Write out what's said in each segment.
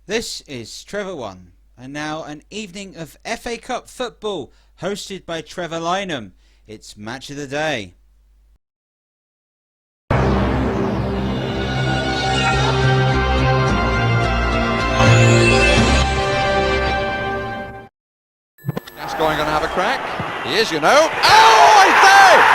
This is Trevor 1, and now an evening of FA Cup football hosted by Trevor Lynham. It's Match of the Day. Gascoigne going to have a crack. He is, you know. Oh, he's there!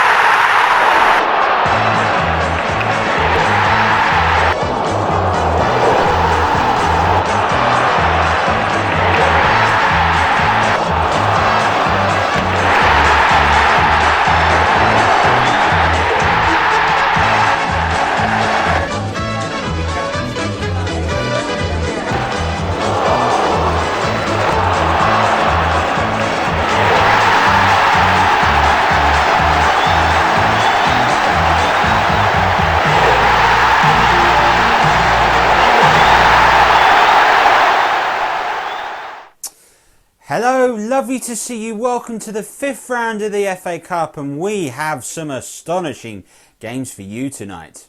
Hello, lovely to see you. Welcome to the fifth round of the FA Cup, and we have some astonishing games for you tonight.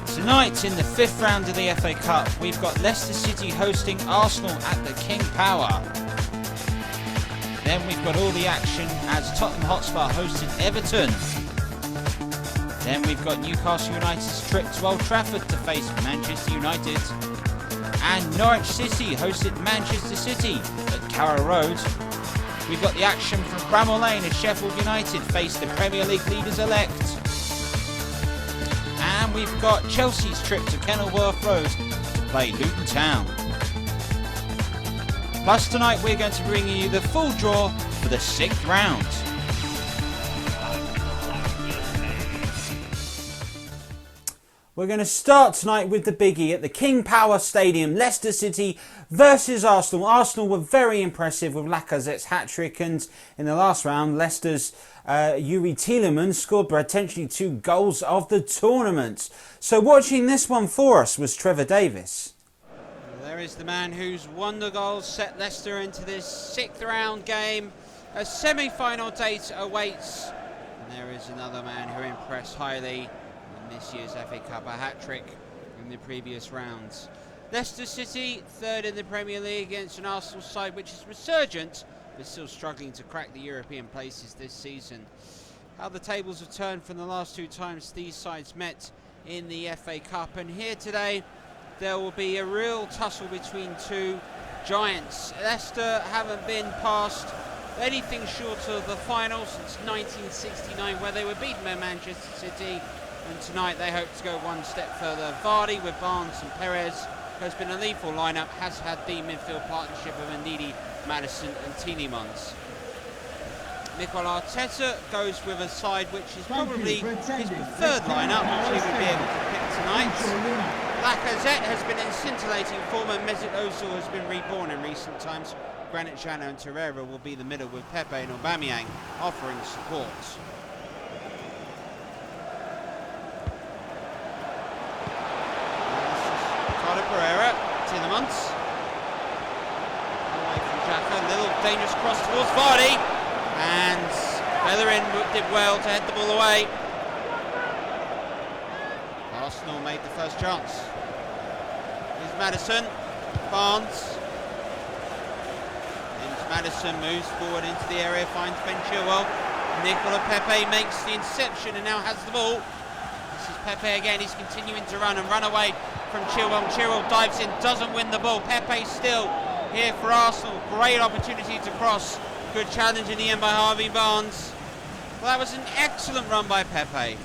Tonight in the fifth round of the FA Cup, we've got Leicester City hosting Arsenal at the King Power. Then we've got all the action as Tottenham Hotspur hosted Everton. Then we've got Newcastle United's trip to Old Trafford to face Manchester United. And Norwich City hosted Manchester City at Carrow Road. We've got the action from Bramall Lane as Sheffield United face the Premier League leaders-elect. And we've got Chelsea's trip to Kenilworth Road to play Luton Town. Plus tonight we're going to bring you the full draw for the sixth round. We're going to start tonight with the biggie at the King Power Stadium, Leicester City versus Arsenal. Arsenal were very impressive with Lacazette's hat-trick, and in the last round, Leicester's Yuri Tielemans scored potentially 2 goals of the tournament. So watching this one for us was Trevor Davis. There is the man who's won the goals, set Leicester into this sixth round game. A semi-final date awaits. And there is another man who impressed highly this year's FA Cup, a hat-trick in the previous rounds. Leicester City, third in the Premier League against an Arsenal side which is resurgent, but still struggling to crack the European places this season. How the tables have turned from the last 2 times these sides met in the FA Cup, and here today there will be a real tussle between 2 giants. Leicester haven't been past anything short of the final since 1969, where they were beaten by Manchester City. And tonight they hope to go one step further. Vardy with Barnes and Perez has been a lethal lineup, has had the midfield partnership of Ndidi, Maddison and Tielemans. Mikel Arteta goes with a side which is probably his preferred lineup, which he will be able to pick tonight. Lacazette has been in scintillating form, and Mesut Ozil has been reborn in recent times. Granit Xhaka and Torreira will be the middle, with Pepe and Aubameyang offering support. Pereira, Tielemans, away from Xhaka, a little dangerous cross towards Vardy, and Bellerin did well to head the ball away. Arsenal made the first chance. Here's Maddison, Barnes, into Maddison, moves forward into the area, finds Ben Chilwell. Nicola Pepe makes the interception and now has the ball. This is Pepe again, he's continuing to run away from Chilwell. Chilwell dives in, doesn't win the ball. Pepe still here for Arsenal. Great opportunity to cross. Good challenge in the end by Harvey Barnes. Well, that was an excellent run by Pepe.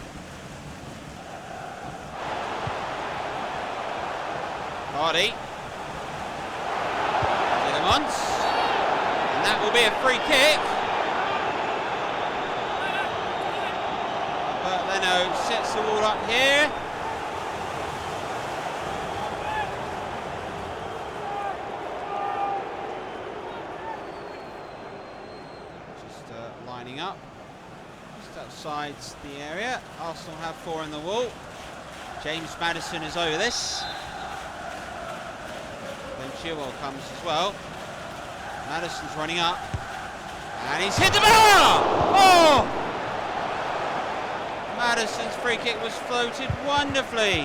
Vardy. Tielemans. And that will be a free kick. But Leno sets the wall up here. Lining up just outside the area. Arsenal have 4 in the wall. James Maddison is over this. Then Chilwell comes as well. Maddison's running up and he's hit the bar! Oh! Maddison's free kick was floated wonderfully.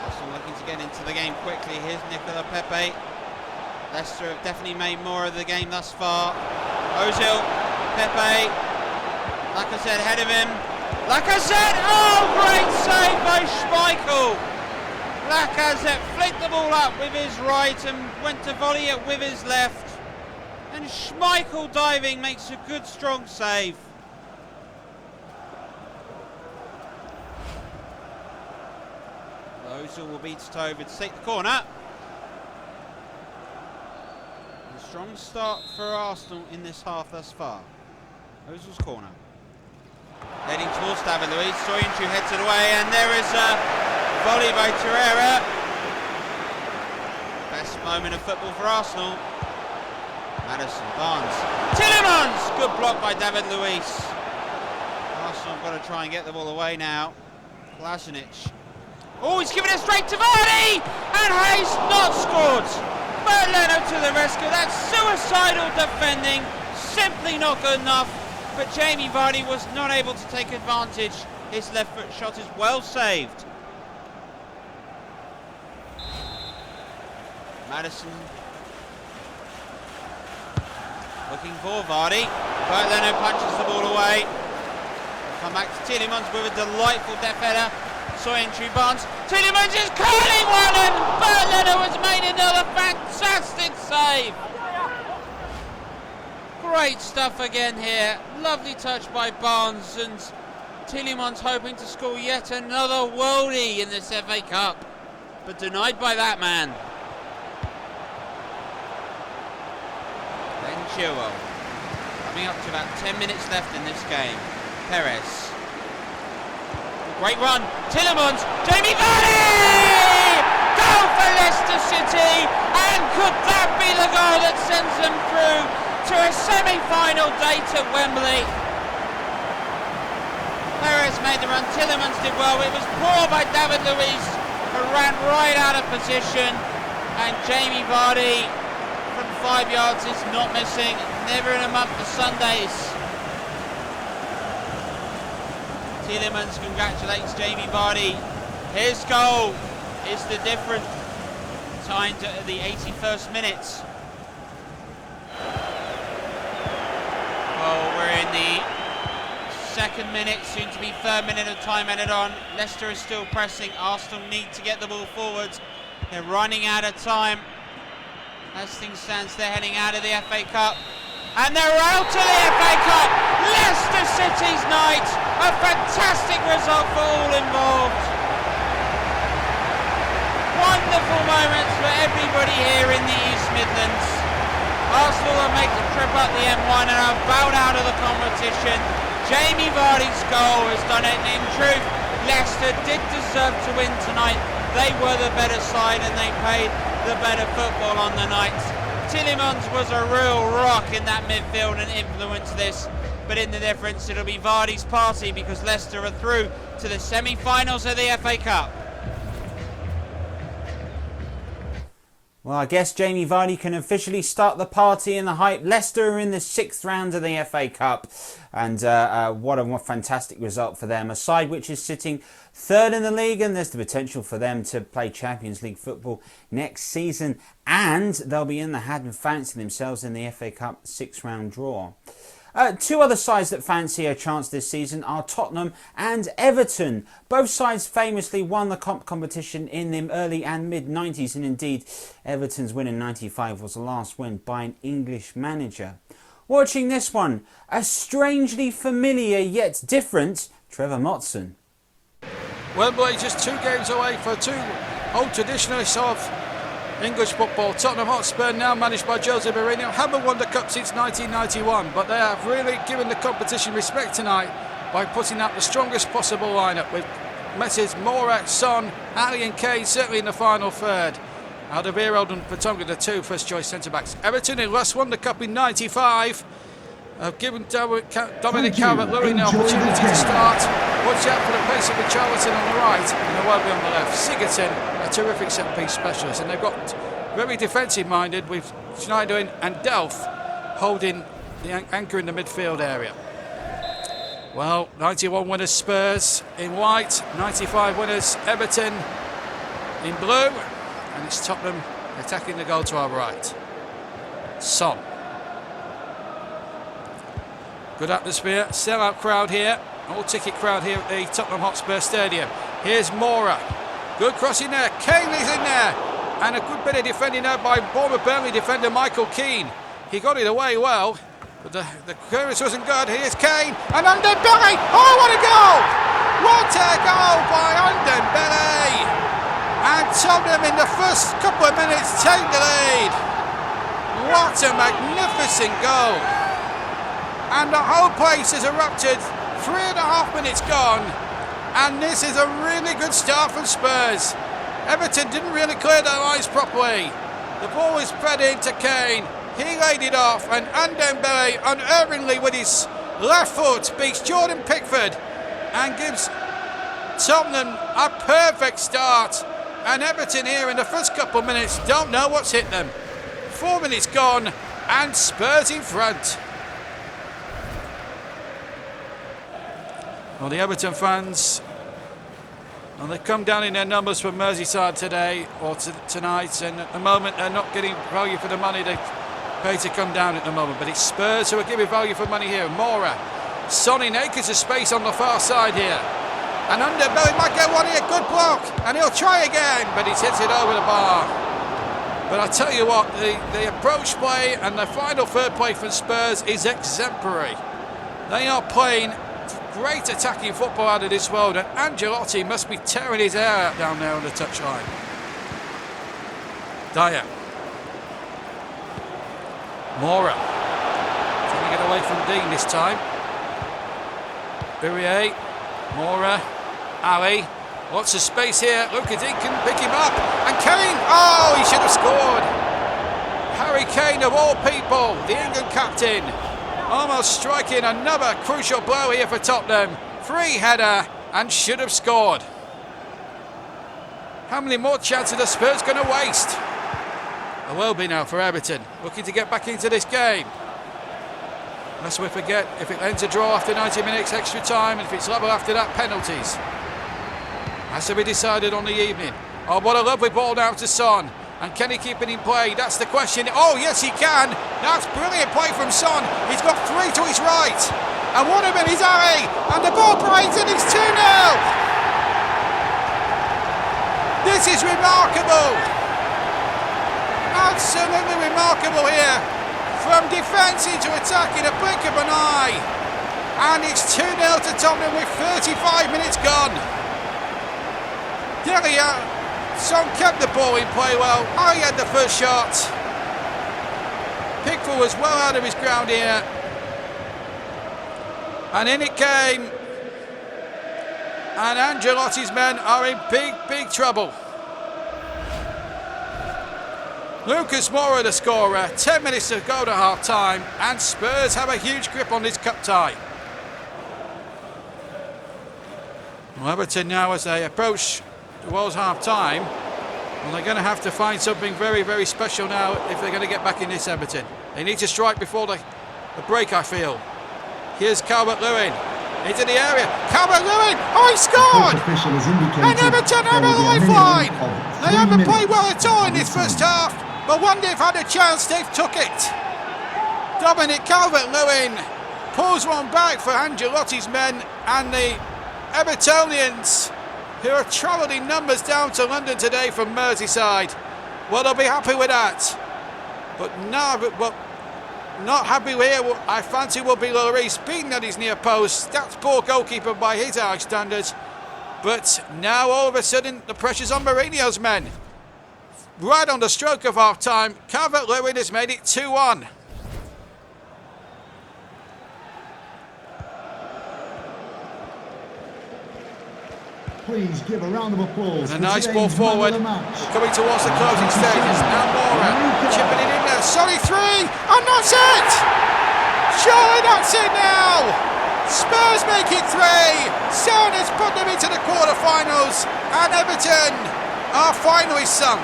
Arsenal looking to get into the game quickly. Here's Nicola Pepe. Leicester have definitely made more of the game thus far. Ozil, Pepe, Lacazette ahead of him. Lacazette! Oh, great save by Schmeichel! Lacazette flicked the ball up with his right and went to volley it with his left. And Schmeichel diving makes a good strong save. Ozil will beat it over to take the corner. A strong start for Arsenal in this half thus far. Ozil's corner. Heading towards David Luiz. Soyuncu heads it away, and there is a volley by Torreira. Best moment of football for Arsenal. Maddison, Barnes, Tielemans! Good block by David Luiz. Arsenal have got to try and get the ball away now. Klasinic. Oh, he's given it straight to Vardy! And Hayes not scored! Leno to the rescue. That's suicidal defending. Simply not good enough. But Jamie Vardy was not able to take advantage. His left foot shot is well saved. Maddison looking for Vardy. But Leno punches the ball away. Come back to Tielemans with a delightful depth header. Soyuncu, Barnes. Tielemans is curling one, and Bert Leno has made another fantastic save. Great stuff again here. Lovely touch by Barnes, and Tielemans hoping to score yet another worldie in this FA Cup, but denied by that man. Then Chilwell. Coming up to about 10 minutes left in this game. Perez. Great run. Tielemans. Jamie Vardy! Goal for Leicester City! And could that be the goal that sends them through to a semi-final date at Wembley? Perez made the run. Tielemans did well. It was poor by David Luiz, who ran right out of position. And Jamie Vardy from 5 yards is not missing. Never in a month for Sundays. Tielemans congratulates Jamie Vardy. His goal is the difference. Timed at the 81st minute. Oh, we're in the second minute, soon to be third minute of time added on. Leicester is still pressing. Arsenal need to get the ball forward. They're running out of time. As things stand, they're heading out of the FA Cup. And they're out of the FA Cup! Leicester City's night! A fantastic result for all involved. Wonderful moments for everybody here in the East Midlands. Arsenal will make the trip up the M1 and are bowed out of the competition. Jamie Vardy's goal has done it. In truth, Leicester did deserve to win tonight. They were the better side and they played the better football on the night. Tielemans was a real rock in that midfield and influenced this, but in the difference it'll be Vardy's party because Leicester are through to the semi-finals of the FA Cup. Well, I guess Jamie Vardy can officially start the party and the hype. Leicester are in the 6th round of the FA Cup, and what a fantastic result for them. A side which is sitting 3rd in the league, and there's the potential for them to play Champions League football next season, and they'll be in the hat and fancy themselves in the FA Cup 6th round draw. Two other sides that fancy a chance this season are Tottenham and Everton. Both sides famously won the competition in the early and mid-90s, and indeed Everton's win in 95 was the last win by an English manager. Watching this one, a strangely familiar yet different Trevor Motson. Wembley just 2 games away for 2 old traditionalists of English football. Tottenham Hotspur, now managed by Jose Mourinho, haven't won the cup since 1991, but they have really given the competition respect tonight by putting out the strongest possible lineup with Messi's Moura, Son, Ali and Kane certainly in the final third. Alderweireld and Vertonghen, the 2 first choice centre-backs. Everton, who last won the cup in 95, have given Dominic Calvert-Lewin the opportunity to start. Watch out for the pace of Richarlison on the right and the Welby on the left. Sigurdsson, a terrific set-piece specialist, and they've got very defensive-minded with Schneiderlin and Delph holding the anchor in the midfield area. Well, 91 winners Spurs in white, 95 winners Everton in blue, and it's Tottenham attacking the goal to our right. Son. Good atmosphere, sell-out crowd here, all-ticket crowd here at the Tottenham Hotspur Stadium. Here's Mora, good crossing there, Kane is in there, and a good bit of defending there by former Burnley defender Michael Keane. He got it away well, but the clearance wasn't good. Here's Kane, and Underbelly, oh what a goal! What a goal by Underbelly! And Tottenham in the first couple of minutes take the lead. What a magnificent goal! And the whole place has erupted. 3.5 minutes gone, and this is a really good start from Spurs. Everton didn't really clear their lines properly. The ball was fed into Kane. He laid it off, and Ndombele unerringly with his left foot beats Jordan Pickford and gives Tottenham a perfect start. And Everton here in the first couple of minutes don't know what's hit them. 4 minutes gone, and Spurs in front. Well, the Everton fans, well, they've come down in their numbers from Merseyside today or tonight, and at the moment they're not getting value for the money they pay to come down at the moment. But it's Spurs who are giving value for money here. Mora, Son in acres of space on the far side here, and Underbelly might get one here. Good block, and he'll try again, but he's hit it over the bar. But I tell you what, the approach play and the final third play from Spurs is exemplary. They are playing great attacking football out of this world, and Ancelotti must be tearing his hair out down there on the touchline. Dyer. Mora. Trying to get away from Dean this time. Birrier. Mora. Ali. Lots of space here. Luka Dean can pick him up. And Kane. Oh, he should have scored. Harry Kane, of all people, the England captain, almost striking another crucial blow here for Tottenham. Free header and should have scored. How many more chances are Spurs going to waste? There will be now for Everton, looking to get back into this game. Lest we forget, if it ends a draw after 90 minutes extra time, and if it's level after that, penalties. Has to be decided on the evening. Oh, what a lovely ball now to Son. And can he keep it in play? That's the question. Oh, yes, he can. That's brilliant play from Son. He's got three to his right. And one of them is Ali. And the ball breaks, and it's 2-0. This is remarkable. Absolutely remarkable here. From defence into attack in a blink of an eye. And it's 2-0 to Tottenham with 35 minutes gone. Delia. Son kept the ball in play well. Ali had the first shot. Pickford was well out of his ground here. And in it came. And Ancelotti's men are in big, big trouble. Lucas Moura the scorer. 10 minutes to go to half time. And Spurs have a huge grip on this cup tie. Well, Everton now, as they approach towards half-time, well, they're going to have to find something very, very special now if they're going to get back in this Everton. They need to strike before the break, I feel. Here's Calvert-Lewin into the area. Calvert-Lewin! Oh, he scored! And Everton have a lifeline! They haven't played well at all in this first half, but when they've had a chance, they've took it. Dominic Calvert-Lewin pulls one back for Ancelotti's men, and the Evertonians, who are travelled in numbers down to London today from Merseyside, well, they'll be happy with that. But now, not happy here, I fancy, will be Lloris, beaten at his near post. That's poor goalkeeper by his high standards. But now, all of a sudden, the pressure's on Mourinho's men. Right on the stroke of half-time, Calvert-Lewin has made it 2-1. Please give a round of applause. And a nice ball forward, coming towards the closing stages. Now Mora, chipping it in there. Sorry, 3, and that's it! Surely that's it now! Spurs make it 3. Son has put them into the quarterfinals, and Everton are finally sunk.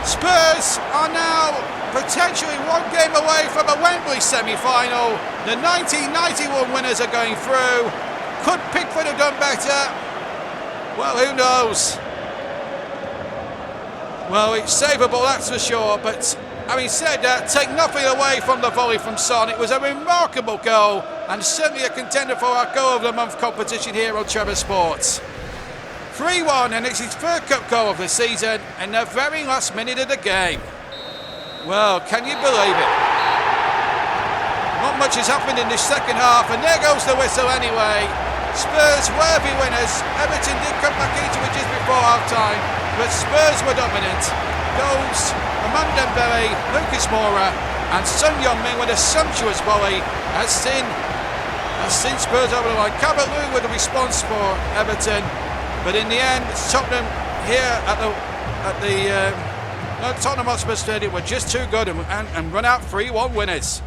Spurs are now potentially one game away from a Wembley semi-final. The 1991 winners are going through. Could Pickford have done better? Well, who knows? Well, it's savable, that's for sure, but having said that, take nothing away from the volley from Son. It was a remarkable goal and certainly a contender for our Goal of the Month competition here on TJS Sports. 3-1, and it's his third cup goal of the season in the very last minute of the game. Well, can you believe it? Not much has happened in this second half, and there goes the whistle anyway. Spurs worthy winners. Everton did come back into it just before half-time, but Spurs were dominant. Goals from Dembele, Lucas Moura and Son Heung-min with a sumptuous volley has seen Spurs over the line. Calvert-Lewin with a response for Everton, but in the end Tottenham here at the Tottenham Hotspur Stadium were just too good and run out 3-1 winners.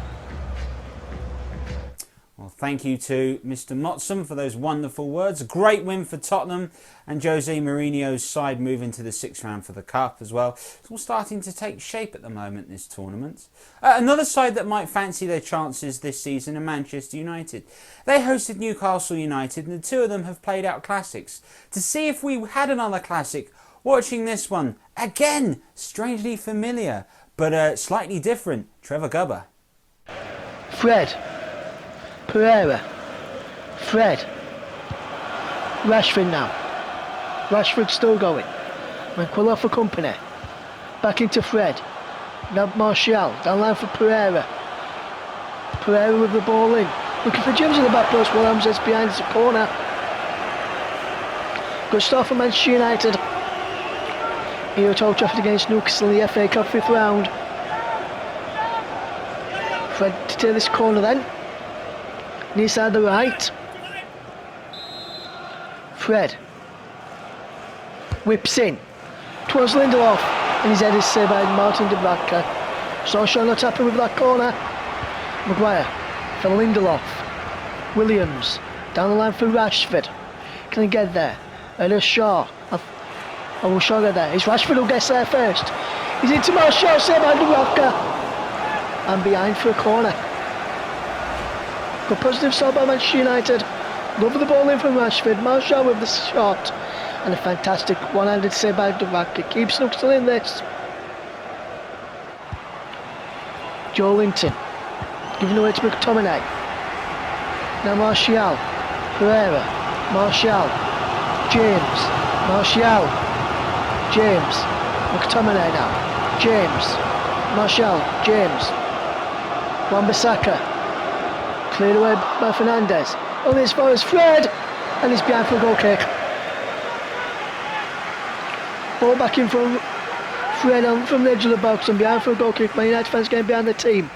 Well, thank you to Mr. Motsam for those wonderful words. A great win for Tottenham and Jose Mourinho's side moving to the sixth round for the Cup as well. It's all starting to take shape at the moment, this tournament. Another side that might fancy their chances this season are Manchester United. They hosted Newcastle United and the two of them have played out classics. To see if we had another classic, watching this one, again, strangely familiar, but slightly different, Trevor Gubber. Fred. Pereira, Fred, Rashford now. Rashford still going. Manquillo for company. Back into Fred. Now Martial, down line for Pereira. Pereira with the ball in. Looking for James in the back post. Williams is behind the corner. Good start for Manchester United. Here at Old Trafford against Newcastle in the FA Cup 5th round. Fred to take this corner then. Near side the right. Fred whips in towards Lindelof, and his head is saved by Martin de Braca. Solskjaer not happy with that corner. Maguire for Lindelof. Williams down the line for Rashford. Can he get there? There's Shaw. Will Shaw get there? It's Rashford who gets there first. He's into Martial, saved by de Braca, and behind for a corner. A positive start by Manchester United. Love the ball in from Rashford. Martial with the shot. And a fantastic one-handed save by de Braca. Keeps Newcastle in this. Joe Linton giving away to McTominay. Now Martial. Pereira. Martial. James. Martial. James. McTominay now. James. Martial. James. Wan-Bissaka. Cleared away by Fernandez. Only as far as Fred, and he's behind for a goal kick. Ball back in from Fred on from the edge of the box and behind for a goal kick. Man United fans getting behind the team.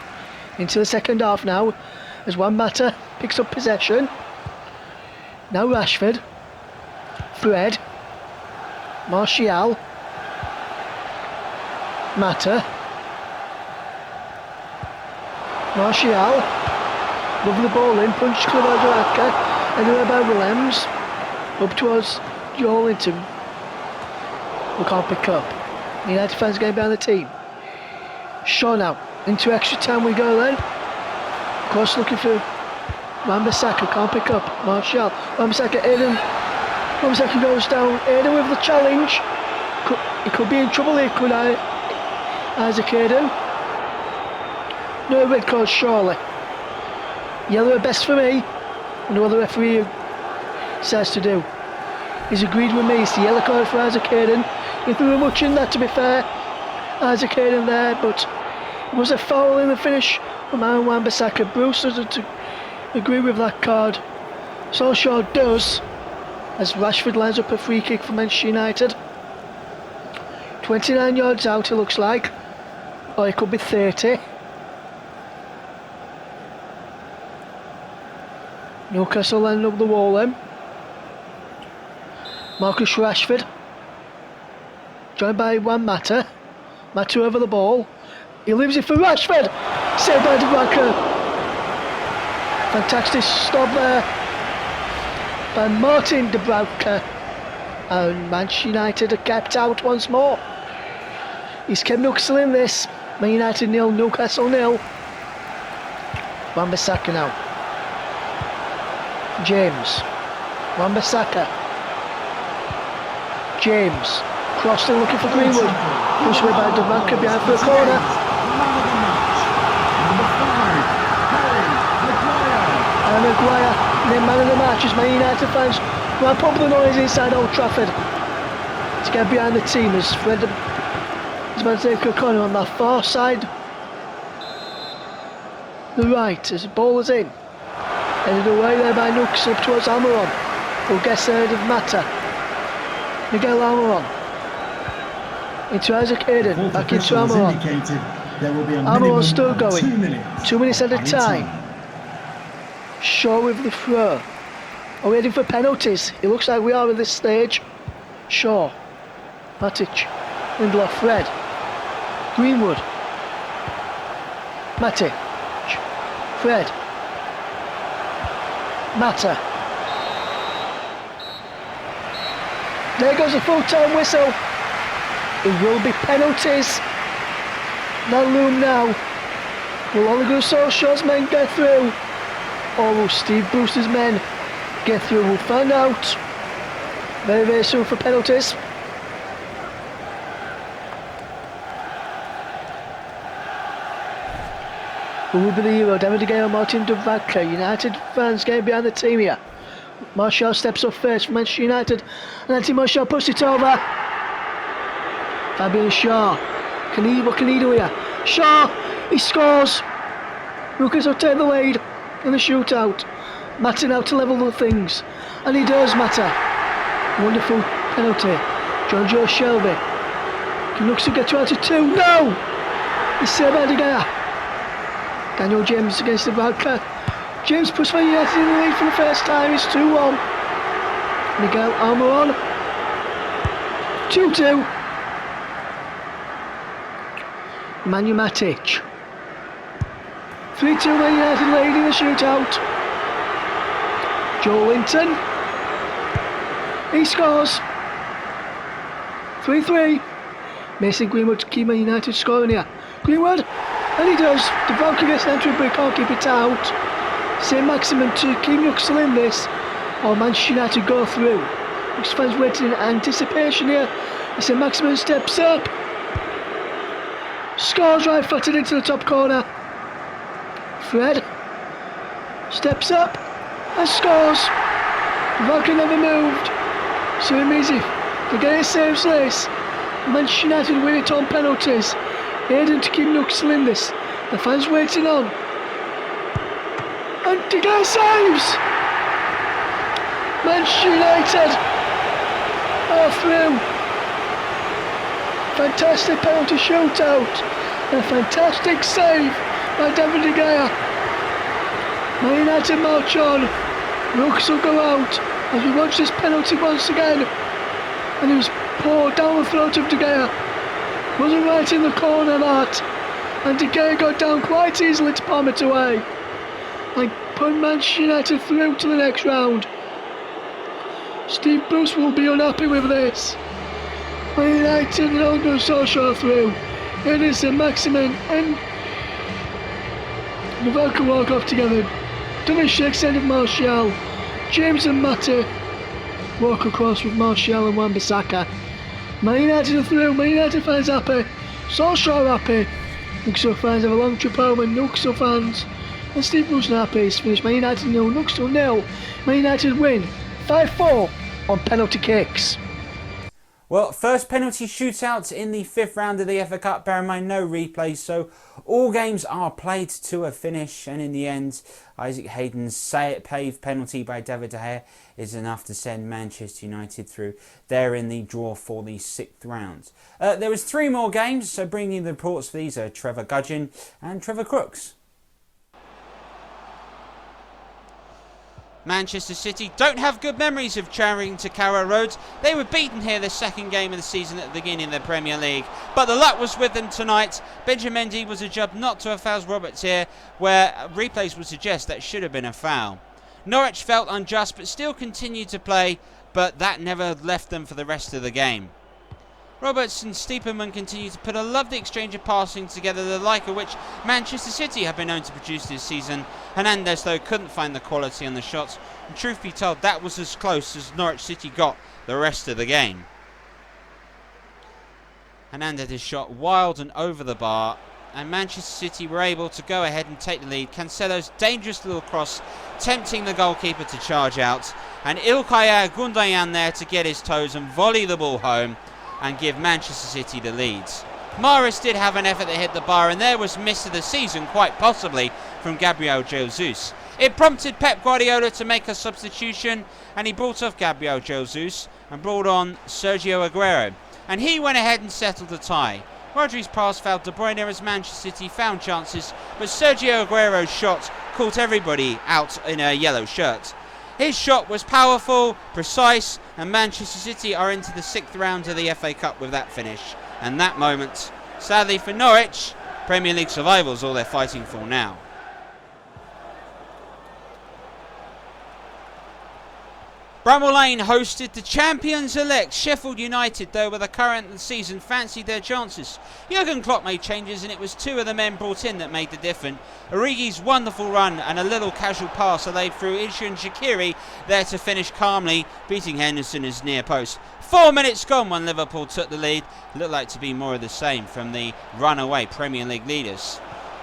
Into the second half now, as Juan Mata picks up possession. Now Rashford, Fred, Martial, Mata, Martial. Move the ball in, punch clear by Duraka, and then by Williams, up towards Joe Linton. We can't pick up. United fans getting behind the team. Shaw now, into extra time we go then. Of course looking for Wan-Bissaka, can't pick up. Martial, Wan-Bissaka, Aiden. Wan-Bissaka goes down, Aiden with the challenge. He could be in trouble here, could Isaac Aiden. No red card surely. Yellow best for me, and what the referee says to do. He's agreed with me, it's the yellow card for Isaac Hayden. He threw much in that, to be fair. Isaac Hayden there, but it was a foul in the finish from Aaron Wan-Bissaka. Bruce doesn't agree with that card. Solskjaer does, as Rashford lines up a free kick for Manchester United. 29 yards out it looks like, or it could be 30. Newcastle lining up the wall then. Marcus Rashford, joined by Juan Mata. Mata over the ball. He leaves it for Rashford. Saved by de Braca. Fantastic stop there by Martin de Braca. And Manchester United are kept out once more. He's kept Newcastle in this. Man United 0, Newcastle 0. Wan-Bissaka now. James. Wan-Bissaka. James. Crossed in looking for Greenwood. Pushed away by Dubravka behind for a corner. And Maguire, the man of the match, as Man United fans ramp up the noise inside Old Trafford to get behind the team as Fred is about to take a corner on that far side. The right, as the ball is in. Headed away there by Newcastle up towards Almiron, who gets ahead of Mata. Miguel Almiron. Into Isaac Hayden, back into Almiron. Almiron's still going. 2 minutes at a time. Shaw with the throw. Are we heading for penalties? It looks like we are at this stage. Shaw. Matic. Lindelof. Fred. Greenwood. Matic. Fred. Mata. There goes the full-time whistle. It will be penalties. That loom now. Will Ole Gunnar Solskjaer's men get through? Or will Steve Bruce's men get through? We'll find out very, very soon for penalties. Who will be the hero? David De Gea, Martin Dubravka. United fans getting behind the team here. Martial steps up first for Manchester United. And Anthony Martial pushes it over. Fabian Shaw. What can he do here? Shaw! He scores! Lucas will take the lead in the shootout. Mata now to level the things. And he does, Mata. Wonderful penalty. John Joe Shelby. Can Lucas get to out to 2? No! It's saved by De Gea. Daniel James against the vodka. James puts Man United in the lead for the first time. It's 2-1. Miguel Almiron. 2-2. Manu Matic. 3-2 Man United lead in the shootout. Joe Linton. He scores. 3-3. Mason Greenwood to keep Man United scoring here. Greenwood. And he does. Dubravka gets an entry but he can't keep it out. St. Maximin to keep Newcastle in this. Or Manchester United go through. Newcastle fans waiting in anticipation here. St. Maximin steps up. Scores right footed into the top corner. Fred steps up and scores. Dubravka never moved. So it means if De Gea saves this, Manchester United win it on penalties. Hayden to keep Newcastle in this. The fans waiting on. And De Gea saves! Manchester United are through. Fantastic penalty shootout. And a fantastic save by David De Gea. Man United march on. Newcastle go out as we watch this penalty once again. And it was poured down the throat of De Gea. Wasn't right in the corner that. And De Gea got down quite easily to palm it away. And put Manchester United through to the next round. Steve Bruce will be unhappy with this. Man United and Ole Gunnar Solskjaer through. It is St. Maximin and Dubravka walk off together. Dummy shakes hand of Martial. James and Mata walk across with Martial and Wan-Bissaka. Man United are through. Man United fans happy. Solskjaer happy. Newcastle fans have a long trip home and Newcastle fans and Steve Bruce are happy. It's finished Man United 0, Newcastle 0. Man United win 5-4 on penalty kicks. Well, first penalty shootout in the 5th round of the FA Cup. Bear in mind, no replays, so all games are played to a finish. And in the end, Isaac Hayden's paved penalty by David De Gea is enough to send Manchester United through. They're in the draw for the 6th round. There was 3 more games, so bringing the reports for these are Trevor Gudgeon and Trevor Crooks. Manchester City don't have good memories of travelling to Carrow Road. They were beaten here the second game of the season at the beginning of the Premier League. But the luck was with them tonight. Benjamin Mendy was adjudged not to have fouled Roberts here, where replays would suggest that should have been a foul. Norwich felt unjust but still continued to play, but that never left them for the rest of the game. Roberts and Stiepermann continue to put a lovely exchange of passing together, the like of which Manchester City have been known to produce this season. Hernandez, though, couldn't find the quality on the shots, and truth be told, that was as close as Norwich City got the rest of the game. Hernandez's shot wild and over the bar, and Manchester City were able to go ahead and take the lead. Cancelo's dangerous little cross tempting the goalkeeper to charge out, and İlkay Gundogan there to get his toes and volley the ball home and give Manchester City the lead. Mahrez did have an effort that hit the bar, and there was miss of the season, quite possibly, from Gabriel Jesus. It prompted Pep Guardiola to make a substitution, and he brought off Gabriel Jesus and brought on Sergio Aguero. And he went ahead and settled the tie. Rodri's pass fouled De Bruyne as Manchester City found chances, but Sergio Aguero's shot caught everybody out in a yellow shirt. His shot was powerful, precise, and Manchester City are into the 6th round of the FA Cup with that finish. And that moment, sadly for Norwich, Premier League survival is all they're fighting for now. Bramall Lane hosted the champions-elect Sheffield United, though with the current season fancied their chances. Jurgen Klopp made changes, and it was 2 of the men brought in that made the difference. Origi's wonderful run and a little casual pass laid through Ishan Shaqiri there to finish calmly, beating Henderson as near post. 4 minutes gone when Liverpool took the lead. Looked like to be more of the same from the runaway Premier League leaders.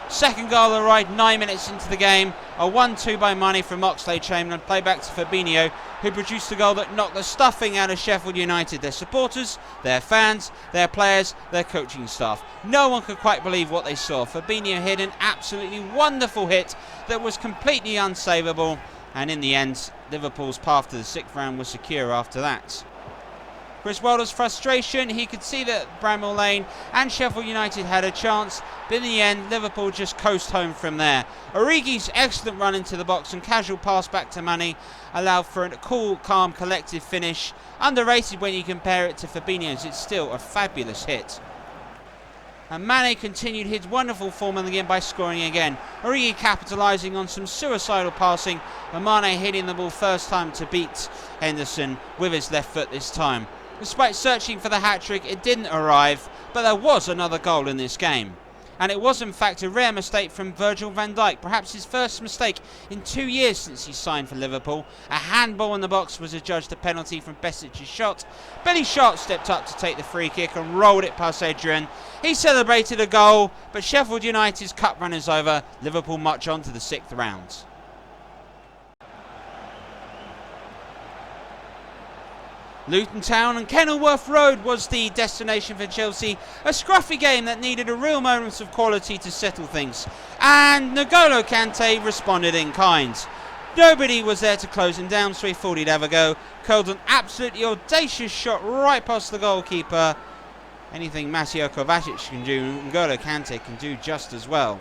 Second goal arrived 9 minutes into the game. A 1-2 by Mane from Oxlade-Chamberlain. Play back to Fabinho, who produced the goal that knocked the stuffing out of Sheffield United. Their supporters, their fans, their players, their coaching staff. No one could quite believe what they saw. Fabinho hit an absolutely wonderful hit that was completely unsavable. And in the end, Liverpool's path to the 6th round was secure after that. Chris Wilder's frustration, he could see that Bramall Lane and Sheffield United had a chance, but in the end Liverpool just coast home from there. Origi's excellent run into the box and casual pass back to Mane allowed for a cool, calm, collective finish. Underrated when you compare it to Fabinho's, it's still a fabulous hit. And Mane continued his wonderful form in the game by scoring again. Origi capitalising on some suicidal passing, and Mane hitting the ball first time to beat Henderson with his left foot this time. Despite searching for the hat-trick, it didn't arrive, but there was another goal in this game. And it was in fact a rare mistake from Virgil van Dijk, perhaps his first mistake in 2 years since he signed for Liverpool. A handball in the box was adjudged a penalty from Besic's shot. Billy Sharp stepped up to take the free kick and rolled it past Adrian. He celebrated a goal, but Sheffield United's cup run is over. Liverpool march on to the 6th round. Luton Town and Kenilworth Road was the destination for Chelsea. A scruffy game that needed a real moment of quality to settle things. And N'Golo Kante responded in kind. Nobody was there to close him down, so he thought he'd have a go. Curled an absolutely audacious shot right past the goalkeeper. Anything Mateo Kovacic can do, N'Golo Kante can do just as well.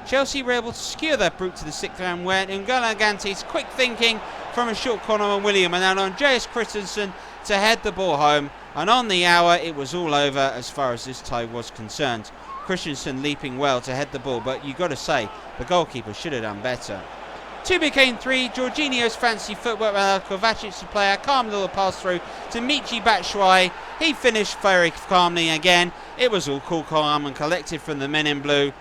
Chelsea were able to secure their route to the 6th round where N'Golo Kante's quick thinking from a short corner on William and then on Andreas Christensen to head the ball home, and on the hour it was all over as far as this tie was concerned. Christensen leaping well to head the ball, but you got to say the goalkeeper should have done better. 2 became 3. Jorginho's fancy footwork allowed Kovacic to play a calm little pass through to Michy Batshuayi. He finished very calmly again. It was all cool, calm and collected from the men in blue.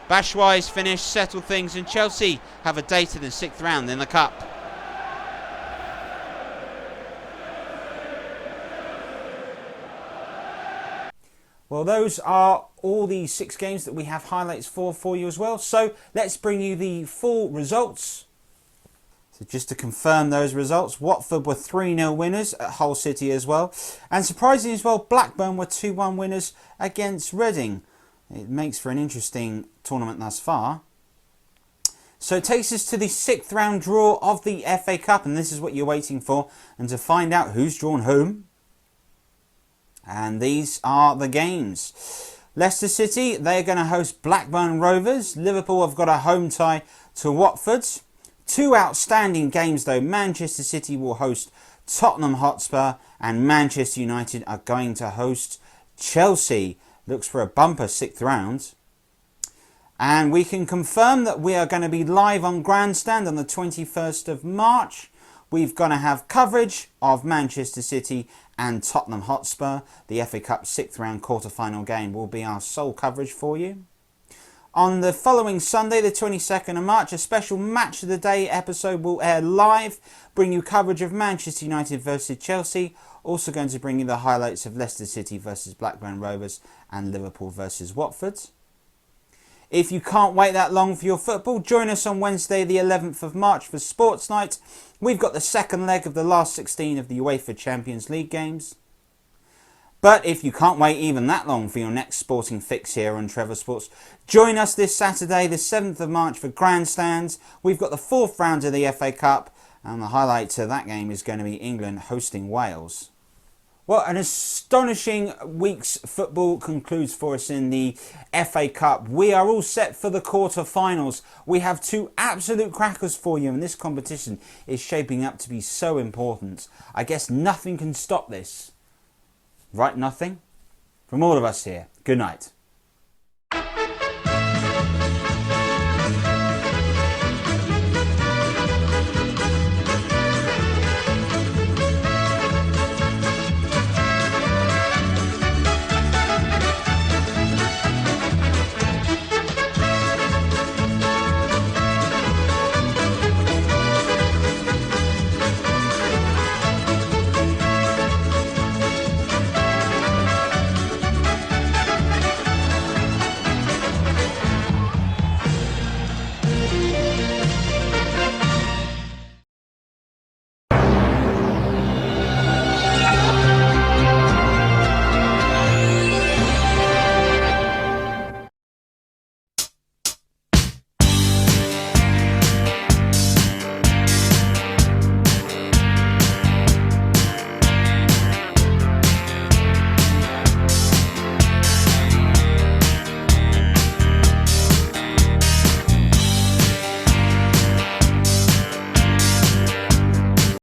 Batshuayi's finish settled things, and Chelsea have a date in the 6th round in the Cup. Well, those are all the 6 games that we have highlights for you as well. So let's bring you the full results. So just to confirm those results, Watford were 3-0 winners at Hull City as well. And surprisingly as well, Blackburn were 2-1 winners against Reading. It makes for an interesting tournament thus far. So it takes us to the 6th round draw of the FA Cup, and this is what you're waiting for. And to find out who's drawn whom. And these are the games. Leicester City, they're going to host Blackburn Rovers. Liverpool have got a home tie to Watford. 2 outstanding games though. Manchester City will host Tottenham Hotspur, and Manchester United are going to host Chelsea. Looks for a bumper 6th round. And we can confirm that we are going to be live on Grandstand on the 21st of March we're going to have coverage of Manchester City and Tottenham Hotspur. The FA Cup 6th round quarter-final game will be our sole coverage for you. On the following Sunday, the 22nd of March, a special Match of the Day episode will air live, bring you coverage of Manchester United versus Chelsea. Also going to bring you the highlights of Leicester City versus Blackburn Rovers and Liverpool versus Watford. If you can't wait that long for your football, join us on Wednesday the 11th of March for Sports Night. We've got the second leg of the last 16 of the UEFA Champions League games. But if you can't wait even that long for your next sporting fix here on Trevor Sports, join us this Saturday the 7th of March for Grandstands. We've got the 4th round of the FA Cup, and the highlight to that game is going to be England hosting Wales. Well, an astonishing week's football concludes for us in the FA Cup. We are all set for the quarter-finals. We have two absolute crackers for you, and this competition is shaping up to be so important. I guess nothing can stop this. Right, nothing? From all of us here, good night.